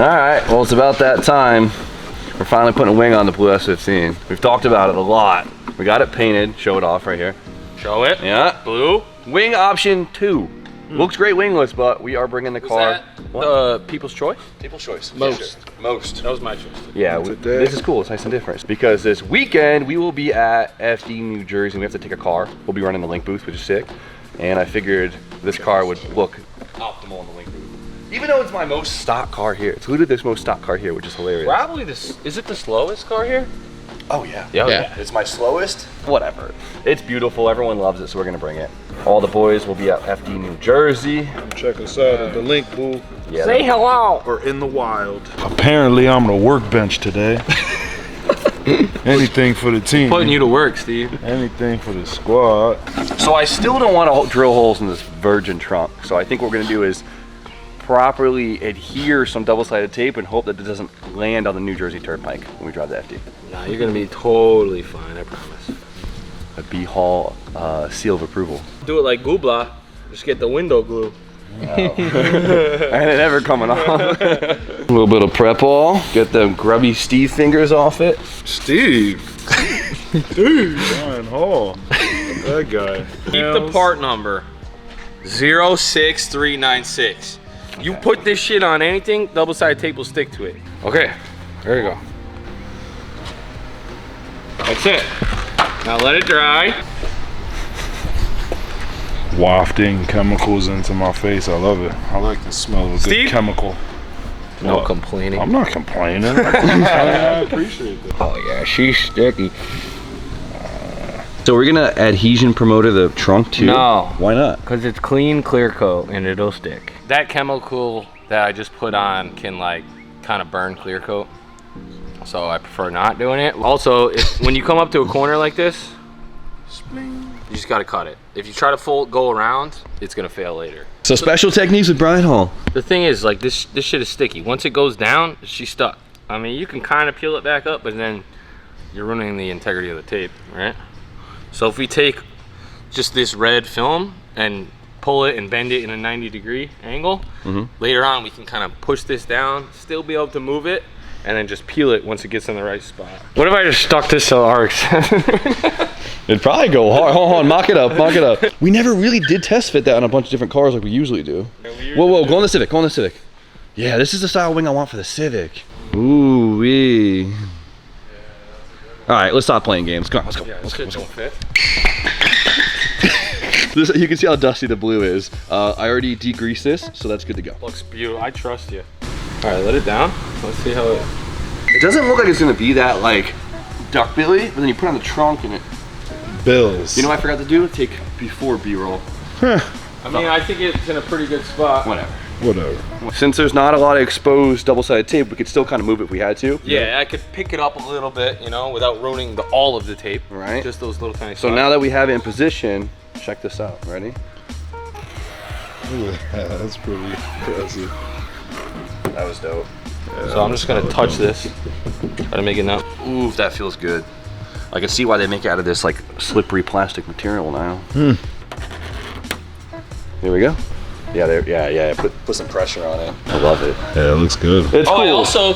All right, well, it's about that time. We're finally putting a wing on the blue S15. We've talked about it a lot. We got it painted. Show it off right here. Show it. Yeah. Blue. Wing option 2. Looks great wingless, but we are bringing the car. The People's Choice? People's Choice. Most. Most. That was my choice. Yeah, this is cool. It's nice and different. Because this weekend, we will be at FD New Jersey, and we have to take a car. We'll be running the Link booth, which is sick. And I figured this car would look optimal in the Link booth. Even though it's my most stock car here. It's literally this most stock car here, which is hilarious. Probably this. Is it the slowest car here? Oh yeah. Yeah. It's my slowest. Whatever. It's beautiful. Everyone loves it, so we're gonna bring it. All the boys will be at FD New Jersey. Check us out at the Link booth. Yeah, Say hello. Or in the wild. Apparently, I'm on a workbench today. Anything for the team. Putting you to work, Steve. Anything for the squad. So I still don't want to drill holes in this virgin trunk. So I think what we're gonna do is properly adhere some double-sided tape and hope that it doesn't land on the New Jersey Turnpike when we drive the FD. Nah, you're gonna be totally fine, I promise. A B-Hall seal of approval. Do it like Goobla. Just get the window glue. And it never coming off. A little bit of prep all. Get them grubby Steve fingers off it. Steve. Dude. Brian Hall. That guy. Keep the part number 06396. You put this shit on anything, double-sided tape will stick to it. Okay, there you go. That's it. Now let it dry. Wafting chemicals into my face. I love it. I like the smell of a good chemical. No What? complaining. I'm not complaining. I appreciate that. Oh yeah, she's sticky. So we're gonna adhesion promoter the trunk too? No. Why not? Because it's clean clear coat and it'll stick. That chemical that I just put on can like kind of burn clear coat. So I prefer not doing it. Also, when you come up to a corner like this, you just gotta cut it. If you try to go around, it's gonna fail later. So special techniques with Brian Hall. The thing is, like this shit is sticky. Once it goes down, she's stuck. I mean, you can kind of peel it back up, but then you're ruining the integrity of the tape, right? So if we take just this red film and pull it and bend it in a 90-degree angle, later on we can kind of push this down, still be able to move it, and then just peel it once it gets in the right spot. What if I just stuck this to our It'd probably go hard. Hold on, mock it up, mock it up. We never really did test fit that on a bunch of different cars like we usually do. Whoa, go on the Civic, go on the Civic. Yeah, this is the style wing I want for the Civic. Ooh wee. All right, let's stop playing games. Come on, let's go. Yeah, Let's go. don't fit. You can see how dusty the blue is. I already degreased this, so that's good to go. Looks beautiful. I trust you. All right, let it down. Let's see how it. It doesn't look like it's gonna be that like duckbilly, but then you put on the trunk and it. Bills. You know what I forgot to do? Take before B-roll. I mean, I think it's in a pretty good spot. Whatever. Since Since there's not a lot of exposed double-sided tape, we could still kind of move it if we had to. Yeah, I could pick it up a little bit, you know, without ruining all of the tape. Right. Just those little tiny So spots. now that we have it in position, check this out. Ready? That's pretty impressive. That was dope. So I'm just gonna touch this, try to make it up. Ooh, that feels good. I can see why they make it out of this like slippery plastic material now. Here we go. Yeah, there. Yeah. Put some pressure on it. I love it. Yeah, it looks good. It's Oh, cool. I also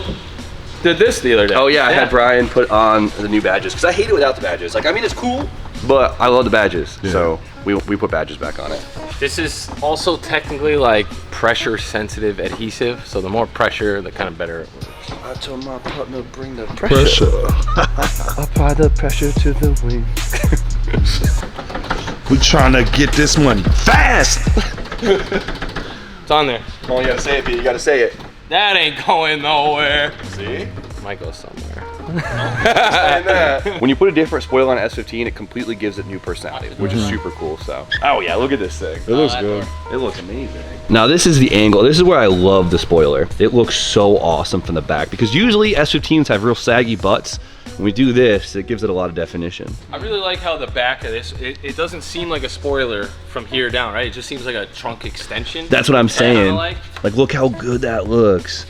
did this the other day. Oh yeah, I had Brian put on the new badges because I hate it without the badges. Like, I mean, it's cool, but I love the badges. Yeah. So we put badges back on it. This is also technically like pressure sensitive adhesive. So the more pressure, the kind of better it works. I told my partner bring the Pressure. Apply the pressure to the wing. We trying to get this money fast. It's on there. Oh, you gotta say it, Pete. You gotta say it. That ain't going nowhere. See? Might go somewhere. When you put a different spoiler on S15, it completely gives it new personality, which is super cool. So, oh yeah, look at this thing. It looks good. It looks amazing. Now this is the angle. This is where I love the spoiler. It looks so awesome from the back because usually S15s have real saggy butts. When we do this, it gives it a lot of definition. I really like how the back of this, it doesn't seem like a spoiler from here down, right? It just seems like a trunk extension. That's what I'm saying. Like look how good that looks.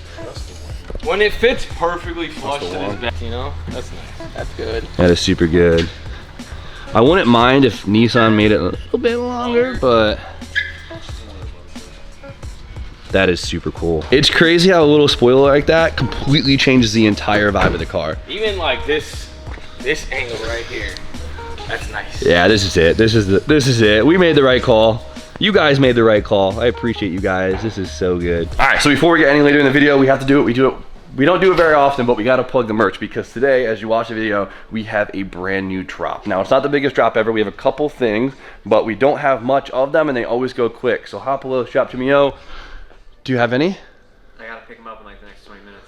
when it fits perfectly flush to this back, you know? That's nice. That's good. That is super good. I wouldn't mind if Nissan made it a little bit longer, but That is super cool. It's crazy how a little spoiler like that completely changes the entire vibe of the car. Even like this angle right here. That's nice. Yeah, this is it. This is it. We made the right call. You guys made the right call. I appreciate you guys. This is so good. All right, so before we get any later in the video, we have to do it. We don't do it very often, but we gotta plug the merch because today, as you watch the video, we have a brand new drop. Now, it's not the biggest drop ever. We have a couple things, but we don't have much of them and they always go quick. So hop below, shop to Mio. Do you have any? I gotta pick them up in like the next 20 minutes.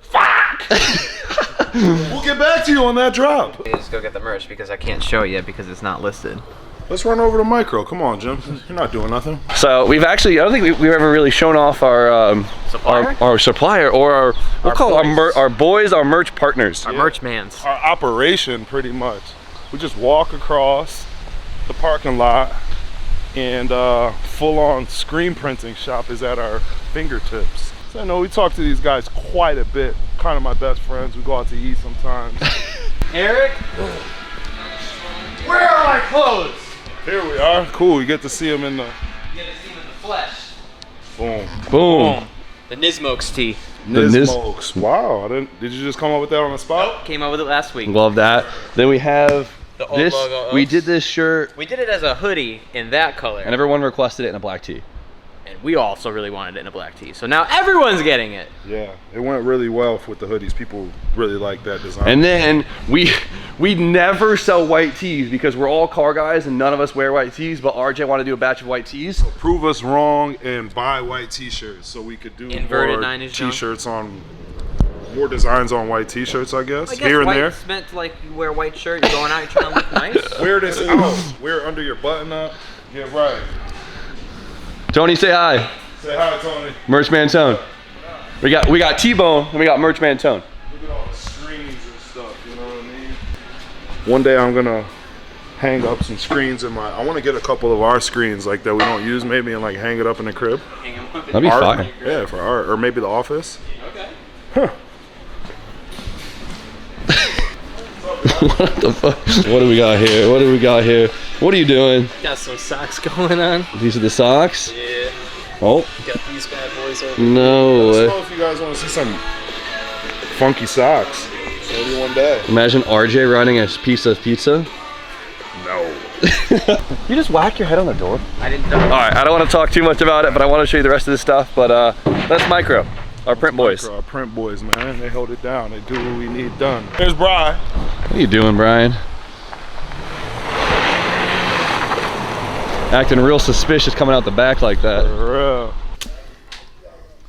Fuck! We'll get back to you on that drop. Just go get the merch because I can't show it yet because it's not listed. Let's run over to Micro. Come on, Jim. You're not doing nothing. So we've actually, I don't think we've ever really shown off our Supplier? our supplier or our merch partners. Our merch mans. Our operation, pretty much. We just walk across the parking lot and full-on screen printing shop is at our fingertips. So I know we talk to these guys quite a bit. Kind of my best friends. We go out to eat sometimes. Eric? Where are my clothes? Here we are. Cool. You get to see them in the. You get to see them in the flesh. Boom. Boom. The Nizmokes tee. Nizmokes. Wow. Did you just come up with that on the spot? Came up with it last week. Love that. Then we have The old this. logo. We did this shirt, We did it as a hoodie in that color. and everyone requested it in a black tee. And we also really wanted it in a black tee. So now everyone's getting it. Yeah. It went really well with the hoodies. People really like that design. And then we never sell white tees because we're all car guys and none of us wear white tees. But RJ wanted to do a batch of white tees. Prove us wrong and buy white t-shirts so we could do Inverted more 9-inch jump. t-shirts on more designs on white t-shirts, I guess. I guess Here and there. white's meant to like you wear a white shirt, you're going out, you're trying to look nice. Wear this out. Wear it under your button up. Get right. Tony, say hi. Say hi, Tony. Merchman Tone. We got T-Bone and we got Merchman Tone. Look at all the screens and stuff, you know what I mean? One day I'm gonna hang up some screens in I want to get a couple of our screens like that we don't use maybe and like hang it up in the crib. That'd be Art. fire. Yeah, for art. Or maybe the office. Okay. Huh. What the fuck? What do we got here? What do we got here? What are you doing? Got some socks going on. These are the socks? Yeah. Oh, Got these bad boys over. no Let us way. know if you guys want to see some funky socks. Maybe one day. Imagine RJ running a piece of pizza. No. You just whack your head on the door? I didn't know. All right, I don't want to talk too much about it, but I want to show you the rest of this stuff. But that's Micro, our print boys. Our print boys, man. They hold it down. They do what we need done. There's Bri. What are you doing, Brian? Acting real suspicious coming out the back like that. For real.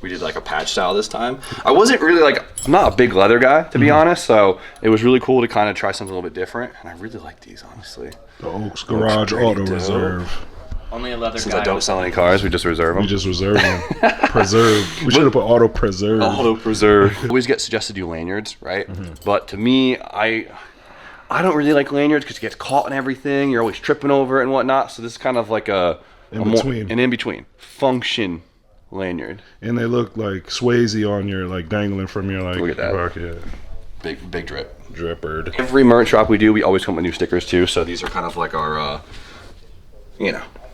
We did like a patch style this time. I wasn't really I'm not a big leather guy, to be honest, so it was really cool to kind of try something a little bit different, and I really like these, honestly. The Oaks Garage Auto dope. Reserve. Only a leather Since guy. I don't sell any cars, we just reserve them. We just reserve them. Preserve. We should have put Auto Preserve. Auto preserve. I always get suggested to do lanyards, right? But to me, I don't really like lanyards because it gets caught in everything. You're always tripping over it and whatnot. So this is kind of like an in-between function lanyard. And they look like Swayze on your dangling from your Look at that. pocket. Big drip. Drippered. Every merch drop we do, we always come with new stickers too. So these are kind of like our,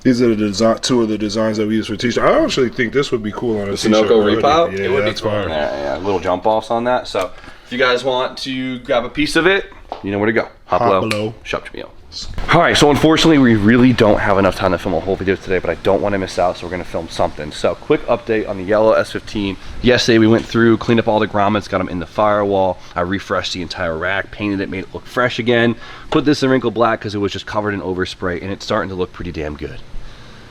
These are two of the designs that we use for t-shirts. I actually think this would be cool on a t-shirt. Sunoco already. repop? Yeah, It would be that's cool. fire. Yeah, little jump offs on that. So if you guys want to grab a piece of it, you know where to go. Hop below. Shop to me. All right, so unfortunately we really don't have enough time to film a whole video today, but I don't want to miss out, so we're gonna film something. So quick update on the yellow S15. Yesterday we went through, cleaned up all the grommets, got them in the firewall. I refreshed the entire rack, painted it, made it look fresh again. Put this in wrinkled black because it was just covered in overspray, and it's starting to look pretty damn good.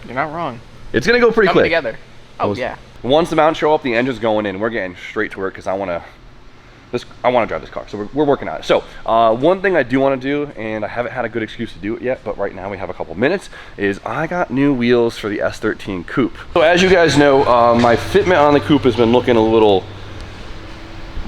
You're not wrong. It's gonna go pretty Coming quick. together. Oh yeah. Once the mounts show up, the engine's going in. We're getting straight to work because I want to drive this car. So we're working on it. So one thing I do want to do, and I haven't had a good excuse to do it yet, but right now we have a couple minutes, is I got new wheels for the S13 Coupe. So as you guys know, my fitment on the Coupe has been looking a little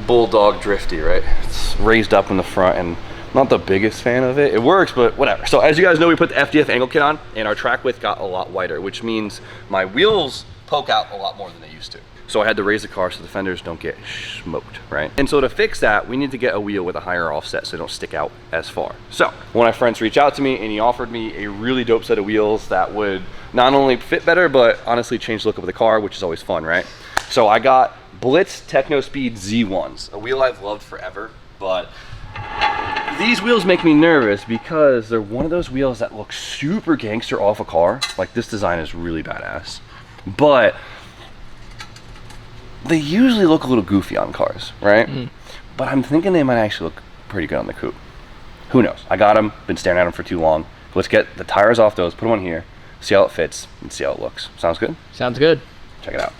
bulldog drifty, right? It's raised up in the front and not the biggest fan of it. It works, but whatever. So as you guys know, we put the FDF angle kit on and our track width got a lot wider, which means my wheels poke out a lot more than they used to. So I had to raise the car so the fenders don't get smoked, right? And so to fix that, we need to get a wheel with a higher offset so they don't stick out as far. So one of my friends reached out to me and he offered me a really dope set of wheels that would not only fit better, but honestly change the look of the car, which is always fun, right? So I got Blitz Techno Speed Z1s, a wheel I've loved forever, but these wheels make me nervous because they're one of those wheels that look super gangster off a car. Like, this design is really badass, but they usually look a little goofy on cars, right? But I'm thinking they might actually look pretty good on the coupe. Who knows? I got them, been staring at them for too long. Let's get the tires off those, put them on here, see how it fits, and see how it looks. Sounds good? Sounds good. Check it out.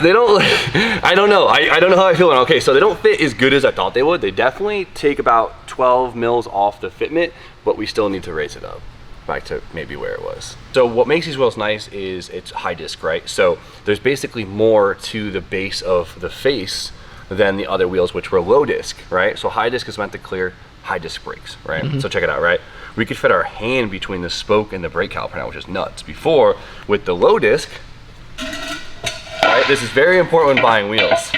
They don't, I don't know. I don't know how I feel. Okay, so they don't fit as good as I thought they would. They definitely take about 12 mils off the fitment, but we still need to raise it up back to maybe where it was. So what makes these wheels nice is it's high disc, right? So there's basically more to the base of the face than the other wheels, which were low disc, right? So high disc is meant to clear high disc brakes, right? So check it out, right? We could fit our hand between the spoke and the brake caliper now, which is nuts. Before, with the low disc, right? This is very important when buying wheels.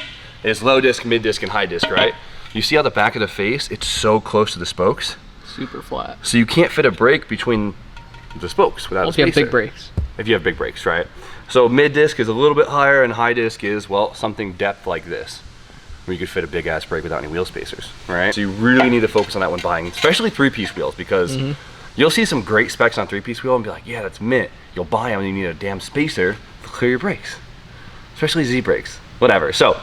It's low disc, mid disc, and high disc, right? You see how the back of the face, it's so close to the spokes? Super flat. So you can't fit a brake between the spokes without a spacer. If you have big brakes. If you have big brakes, right? So mid disc is a little bit higher and high disc is, well, something depth like this, where you could fit a big ass brake without any wheel spacers, right? So you really need to focus on that when buying, especially 3-piece wheels, because you'll see some great specs on 3-piece wheel and be like, yeah, that's mint. You'll buy them and you need a damn spacer to clear your brakes. Especially Z brakes, whatever. So,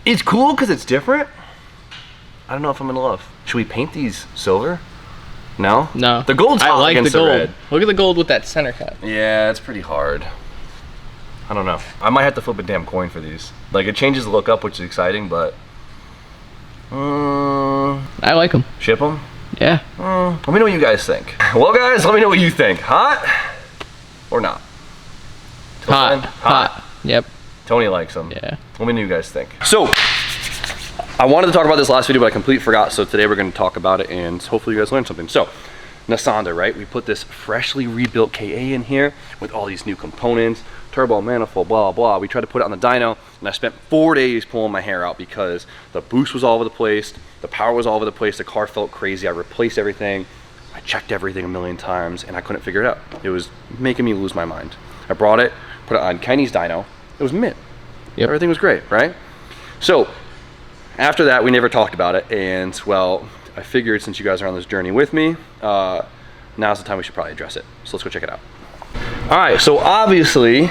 it's cool because it's different. I don't know if I'm in love. Should we paint these silver? No? No. The gold's hot against the gold. red. Look at the gold with that center cut. Yeah, it's pretty hard. I don't know. I might have to flip a damn coin for these. Like, it changes the look up, which is exciting, but I like them. Ship them? Yeah. Let me know what you guys think. Well, guys, let me know what you think. Hot or not? Hot. Hot. Yep. Tony likes them. Yeah. Let me know what you guys think. So, I wanted to talk about this last video, but I completely forgot. So today we're going to talk about it, and hopefully you guys learned something. So, Nasanda, right? We put this freshly rebuilt KA in here with all these new components, turbo, manifold, blah, blah. We tried to put it on the dyno, and I spent 4 days pulling my hair out because the boost was all over the place, the power was all over the place, the car felt crazy. I replaced everything. I checked everything a million times, and I couldn't figure it out. It was making me lose my mind. I brought it, put it on Kenny's dyno. It was mint. Yep. Everything was great, right? So after that, we never talked about it. And well, I figured since you guys are on this journey with me, now's the time we should probably address it. So let's go check it out. All right, so obviously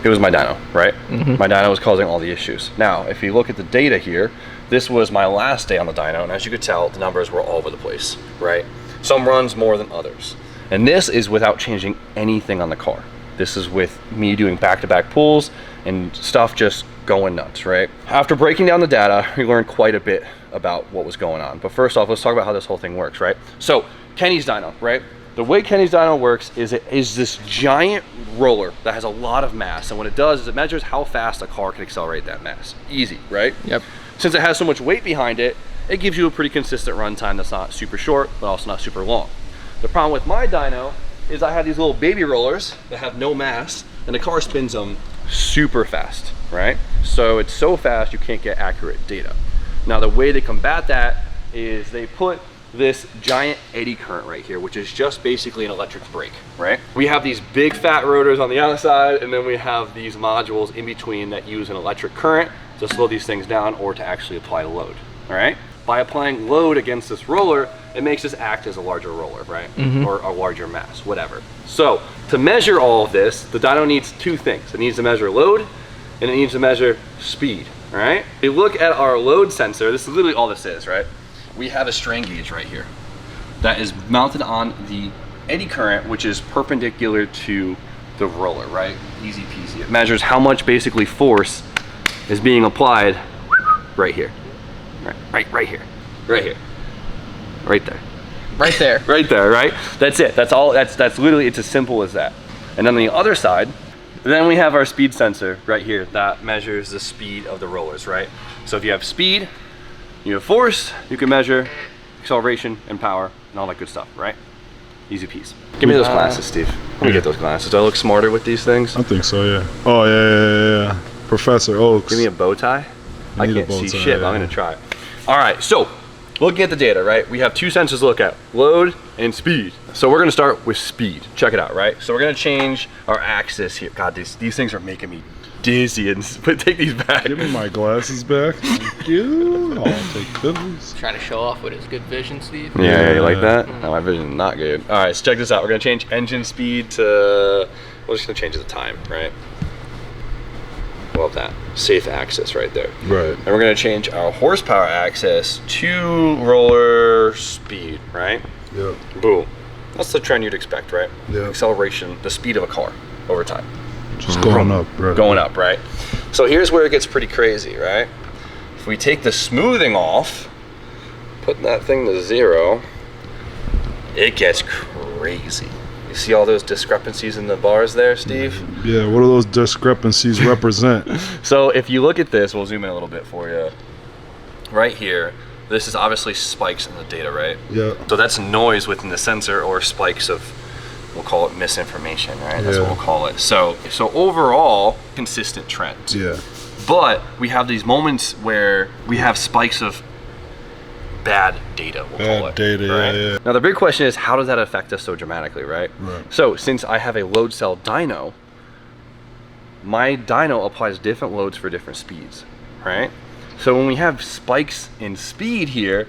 it was my dyno, right? My dyno was causing all the issues. Now, if you look at the data here, this was my last day on the dyno. And as you could tell, the numbers were all over the place, right? Some runs more than others. And this is without changing anything on the car. This is with me doing back-to-back pulls and stuff just going nuts, right? After breaking down the data, we learned quite a bit about what was going on. But first off, let's talk about how this whole thing works, right? So, Kenny's dyno, right? The way Kenny's dyno works is it is this giant roller that has a lot of mass. And what it does is it measures how fast a car can accelerate that mass. Easy, right? Yep. Since it has so much weight behind it, it gives you a pretty consistent run time that's not super short, but also not super long. The problem with my dyno is I have these little baby rollers that have no mass, and the car spins them super fast, right? So it's so fast you can't get accurate data. Now the way they combat that is they put this giant eddy current right here, which is just basically an electric brake, right? We have these big fat rotors on the outside, and then we have these modules in between that use an electric current to slow these things down or to actually apply load, all right? By applying load against this roller, it makes this act as a larger roller, right? Or a larger mass, whatever. So to measure all of this, the dyno needs two things. It needs to measure load, and it needs to measure speed, all right? If you look at our load sensor, this is literally all this is, right? We have a strain gauge right here that is mounted on the eddy current, which is perpendicular to the roller, right? Easy peasy. It measures how much basically force is being applied right here. Right here. Right here. Right there. Right there. Right there, right? That's it. That's all. That's literally, it's as simple as that. And on the other side, then we have our speed sensor right here that measures the speed of the rollers, right? So if you have speed, you have force, you can measure acceleration and power and all that good stuff, right? Easy piece. Give me those glasses, Steve. Let me get those glasses. Do I look smarter with these things? I think so, yeah. Oh, yeah. Professor Oaks. Give me a bow tie. I need a can't bow see tie, shit, but I'm yeah. gonna try it. All right, so looking at the data, right? We have two sensors to look at, load and speed. So we're gonna start with speed. Check it out, right? So we're gonna change our axis here. God, these things are making me dizzy, and take these back. Give me my glasses back. Thank you. I'll take those. Trying to show off with his good vision, Steve. Yeah, you like that? No, my vision's not good. All right, so check this out. We're gonna change engine speed to, we're just gonna change the time, right? Love that. Safe axis right there. Right. And we're gonna change our horsepower axis to roller speed, right? Yep. Boom. That's the trend you'd expect, right? Yep. Acceleration, the speed of a car over time. Just going up, right? Going up, right? So here's where it gets pretty crazy, right? If we take the smoothing off, put that thing to 0, it gets crazy. You see all those discrepancies in the bars there, Steve? Yeah, what do those discrepancies represent? So if you look at this, we'll zoom in a little bit for you. Right here, this is obviously spikes in the data, right? Yeah. So that's noise within the sensor, or spikes of, we'll call it misinformation, right? That's what we'll call it. So overall, consistent trends. Yeah. But we have these moments where we have spikes of bad data, we'll call it. Bad data, right? yeah. Now the big question is, how does that affect us so dramatically, right? Right. So since I have a load cell dyno, my dyno applies different loads for different speeds, right? So when we have spikes in speed here,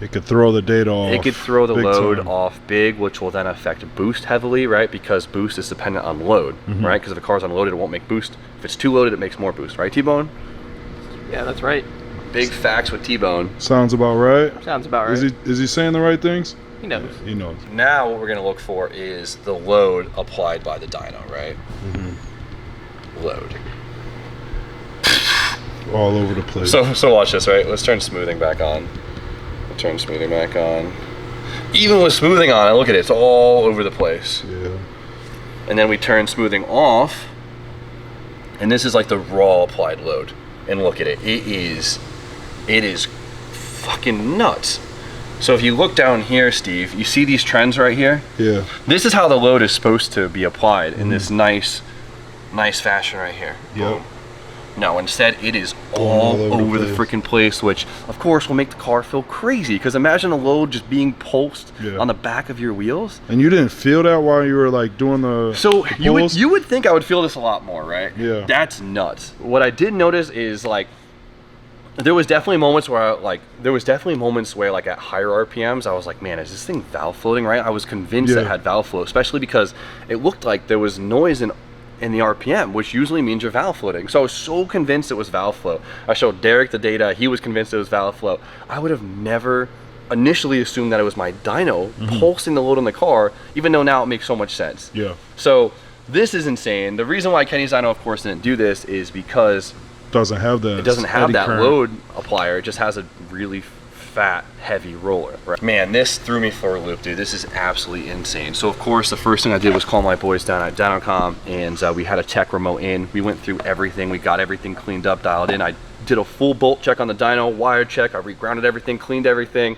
It could throw the data off. it could throw the big load time. off big, which will then affect boost heavily, right? Because boost is dependent on load, right? Because if a car's unloaded, it won't make boost. If it's too loaded, it makes more boost, right, T-Bone? Yeah, that's right. Big facts with T-Bone. Sounds about right. Sounds about right. Is he saying the right things? He knows. He knows. Now what we're gonna look for is the load applied by the dyno, right? Load. All over the place. So watch this, right? Let's turn smoothing back on. We'll turn smoothing back on. Even with smoothing on, look at it, it's all over the place. Yeah. And then we turn smoothing off, and this is like the raw applied load. And look at it, it is fucking nuts. So if you look down here, Steve, you see these trends right here? Yeah. This is how the load is supposed to be applied in this nice fashion right here. Yep. No, instead it is all over the freaking place, which of course will make the car feel crazy. Because imagine a load just being pulsed on the back of your wheels. And you didn't feel that while you were like doing the So the you pulls? would think I would feel this a lot more, right? Yeah. That's nuts. What I did notice is like there was definitely moments where like at higher RPMs I was like, man, is this thing valve floating, right? I was convinced it had valve flow, especially because it looked like there was noise in the RPM, which usually means you're valve floating. So I was so convinced it was valve flow. I showed Derek the data, he was convinced it was valve flow. I would have never initially assumed that it was my dyno pulsing the load on the car, even though now it makes so much sense. Yeah. So this is insane. The reason why Kenny's dyno of course didn't do this is because Doesn't have that. it doesn't have eddy that current. load applier. It just has a really fat, heavy roller. Right? Man, this threw me for a loop, dude. This is absolutely insane. So of course, the first thing I did was call my boys down at Dyno.com, and we had a tech remote in. We went through everything. We got everything cleaned up, dialed in. I did a full bolt check on the dyno, wire check, I regrounded everything, cleaned everything.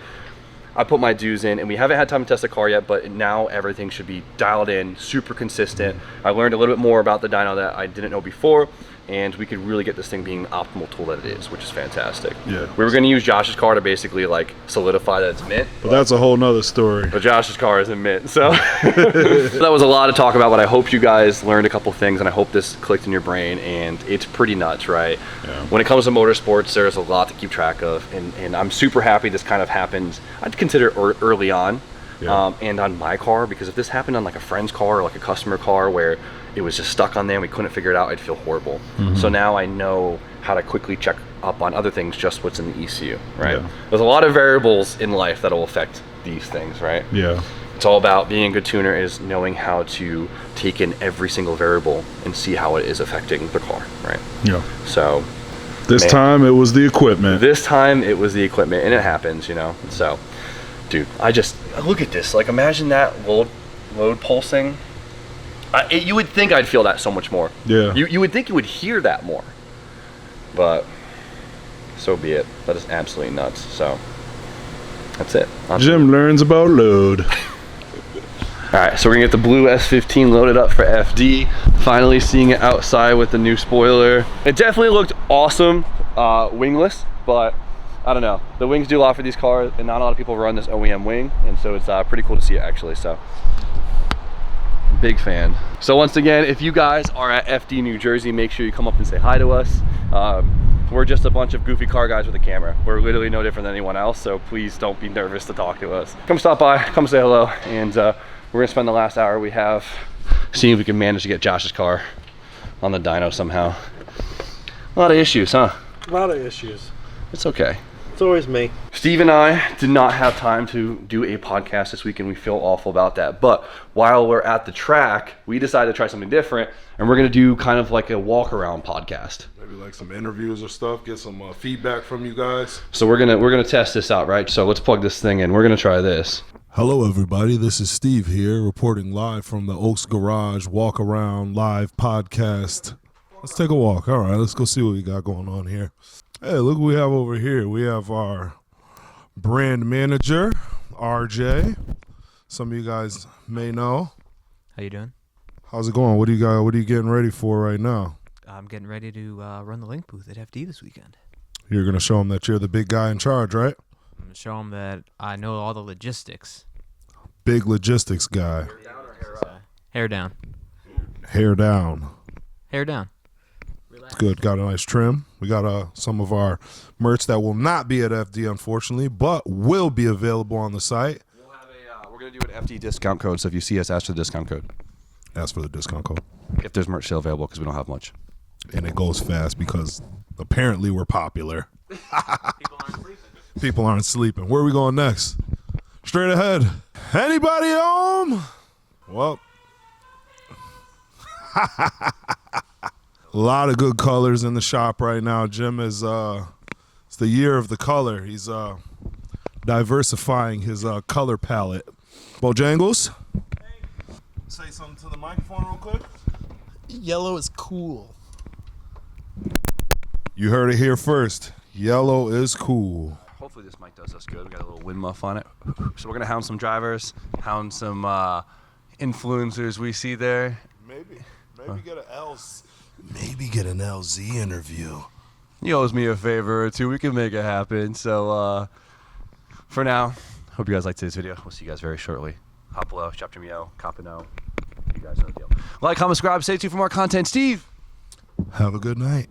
I put my dues in, and we haven't had time to test the car yet, but now everything should be dialed in, super consistent. I learned a little bit more about the dyno that I didn't know before, and we could really get this thing being the optimal tool that it is, which is fantastic. Yeah. We were gonna use Josh's car to basically like solidify that it's mint. But that's a whole nother story. But Josh's car isn't mint, so. That was a lot to talk about, but I hope you guys learned a couple things, and I hope this clicked in your brain, and it's pretty nuts, right? Yeah. When it comes to motorsports, there's a lot to keep track of, and I'm super happy this kind of happened, I'd consider early on, Yeah. and on my car, because if this happened on like a friend's car or like a customer car where it was just stuck on there and we couldn't figure it out, I'd feel horrible. So now I know how to quickly check up on other things, just what's in the ECU, right? Yeah. There's a lot of variables in life that will affect these things, right? Yeah. It's all about being a good tuner is knowing how to take in every single variable and see how it is affecting the car, right? Yeah. So This Man. time it was the equipment. this time it was the equipment, and it happens, you know? So, dude, I just, look at this. Like, imagine that load pulsing. You would think I'd feel that so much more. Yeah. You would think you would hear that more. But, so be it. That is absolutely nuts. So, that's it. Jim learns about load. Alright, so we're gonna get the blue S15 loaded up for FD. Finally seeing it outside with the new spoiler. It definitely looked awesome, wingless, but I don't know. The wings do a lot for these cars, and not a lot of people run this OEM wing, and so it's pretty cool to see it actually, so. Big fan. So once again, if you guys are at FD New Jersey, make sure you come up and say hi to us. We're just a bunch of goofy car guys with a camera. We're literally no different than anyone else, so please don't be nervous to talk to us. Come stop by, come say hello, and we're gonna spend the last hour we have seeing if we can manage to get Josh's car on the dyno somehow. A lot of issues, huh? A lot of issues. It's okay. It's always me. Steve and I did not have time to do a podcast this week, and we feel awful about that. But while we're at the track, we decided to try something different, and we're gonna do kind of like a walk around podcast. Maybe like some interviews or stuff, get some feedback from you guys. So we're gonna test this out, right? So let's plug this thing in. We're gonna try this. Hello, everybody. This is Steve here, reporting live from the Oaks Garage Walk Around Live podcast. Let's take a walk. All right, let's go see what we got going on here. Hey, look what we have over here. We have our brand manager, RJ. Some of you guys may know. How you doing? How's it going? What do you got? What are you getting ready for right now? I'm getting ready to run the link booth at FD this weekend. You're going to show them that you're the big guy in charge, right? I'm going to show them that I know all the logistics. Big logistics guy. Hair down. Hair down. Hair down. Good. Got a nice trim. We got some of our merch that will not be at FD, unfortunately, but will be available on the site. We'll have we're gonna do an FD discount code. So if you see us, ask for the discount code. Ask for the discount code. If there's merch still available, because we don't have much. And it goes fast because apparently we're popular. People aren't sleeping. Where are we going next? Straight ahead. Anybody home? Well, a lot of good colors in the shop right now. Jim is it's the year of the color. He's diversifying his color palette. Bojangles? Say something to the microphone real quick. Yellow is cool. You heard it here first. Yellow is cool. Hopefully this mic does us good. We got a little wind muff on it. So we're gonna hound some drivers, hound some influencers we see there. Maybe get an LZ interview. He owes me a favor or two. We can make it happen. So for now, hope you guys liked today's video. We'll see you guys very shortly. Hop below, chapter Mio, Capino. You guys know the deal. Like, comment, subscribe, stay tuned for more content. Steve! Have a good night.